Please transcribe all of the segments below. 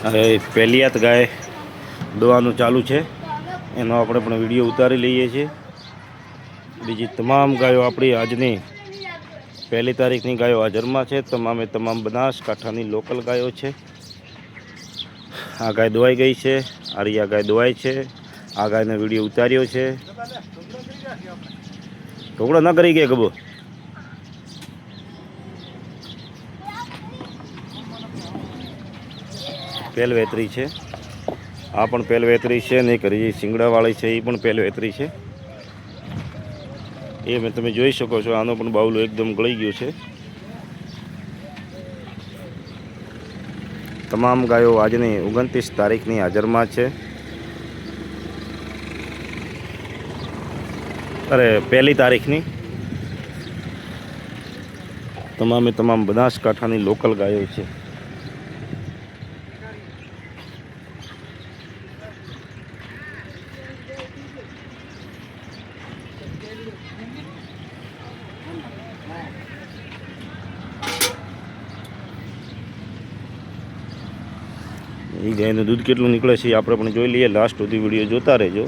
હવે પહેલિયાત ગાય દોવાનું ચાલુ છે, એનો આપણે પણ વિડીયો ઉતારી લઈએ છીએ. બીજી તમામ ગાયો આપણી આજની 1 તારીખની ગાયો હાજરમાં છે. તમામે તમામ બનાસકાંઠાની લોકલ ગાયો છે. આ ગાય દોવાઈ ગઈ છે, આ ગાય દોવાઈ છે. આ ગાયનો વિડીયો ઉતાર્યો છે. ઢોકળો ન કરી ગયા ગબો. પહેલવેતરી છે, આ પણ પહેલવેતરી છે. નહીં કરી શિંગડાવાળી છે, એ પણ પહેલવેતરી છે. એ મેં તમે જોઈ શકો છો. આનો પણ બાવલું એકદમ ગળી ગયું છે. તમામ ગાયો આજની 29 તારીખની હાજરમાં છે. અરે 1 તારીખની તમામે તમામ બનાસકાંઠાની લોકલ ગાયો છે. એ ગાયનું દૂધ કેટલું નીકળે છે આપણે પણ જોઈ લઈએ. લાસ્ટ સુધી વિડીયો જોતા રહેજો.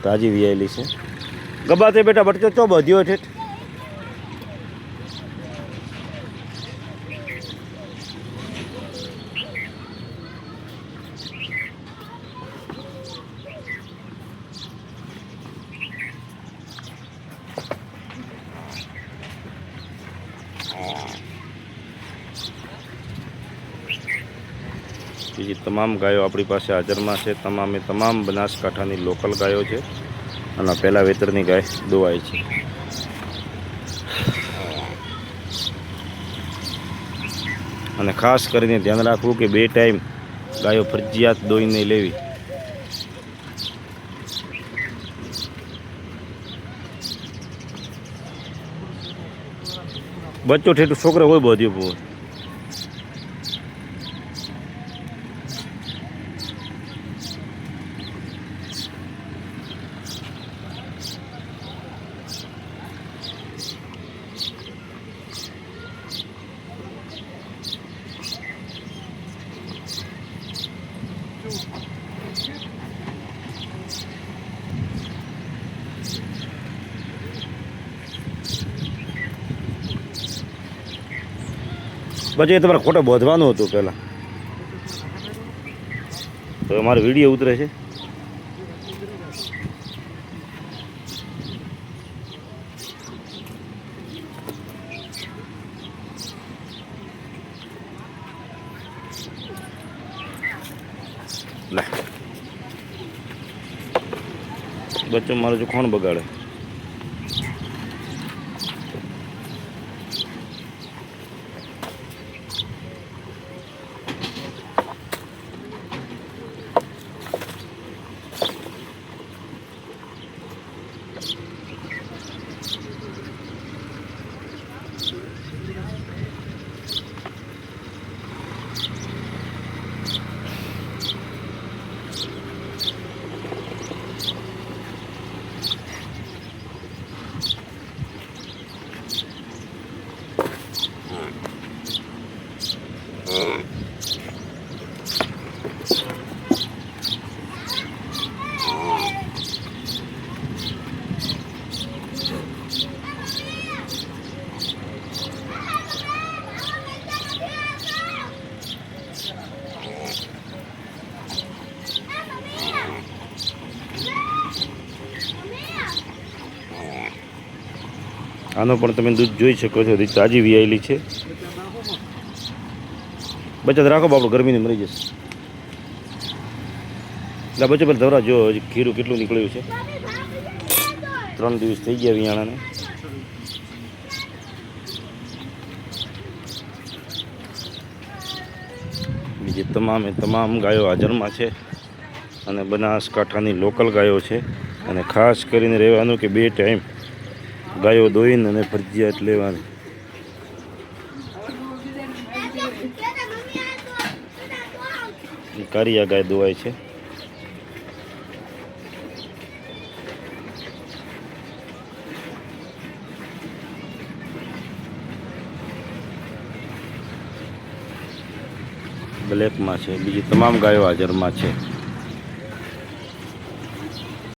તાજી વિયાયેલી છે. ગબાતે બેટા બટકે ચો બધ્યો ઠેઠ. બીજી તમામ ગાયો આપણી પાસે હાજરમાં છે. તમામે તમામ બનાસકાંઠાની લોકલ ગાયો છે. અને પહેલા વેતરની ગાય દોવાય છે. અને ખાસ કરીને ધ્યાન રાખવું કે 2 ટાઈમ ગાયો ફરજિયાત દોઈને લેવી. બચ્ચો ઠેઠું છોકરા હોય બધું પછી તમારે ખોટો બોધવાનું હતું પહેલાં. તો અમારો વિડીયો ઉતરે છે. બચ્ચો મારો જો કોણ બગાડે. આનો પણ તમે દૂધ જોઈ શકો છો. તાજી વિયાયેલી છે. બચત રાખો બાપડો, ગરમીને મરી જશે. એટલે બચ્ચો પેલા ધવરા જો હજી ખીરું કેટલું નીકળ્યું છે. 3 દિવસ થઈ ગયા વિયાણાને. બીજી તમામે તમામ ગાયો હાજરમાં છે. અને બનાસકાંઠાની લોકલ ગાયો છે. અને ખાસ કરીને રહેવાનું કે 2 ટાઈમ ગાયો દોઈને અને ફરજિયાત લેવાની. કારિયા ગાય દોવાય છે. બ્લેકમાં છે, બીજી તમામ ગાયો હાજરમાં છે.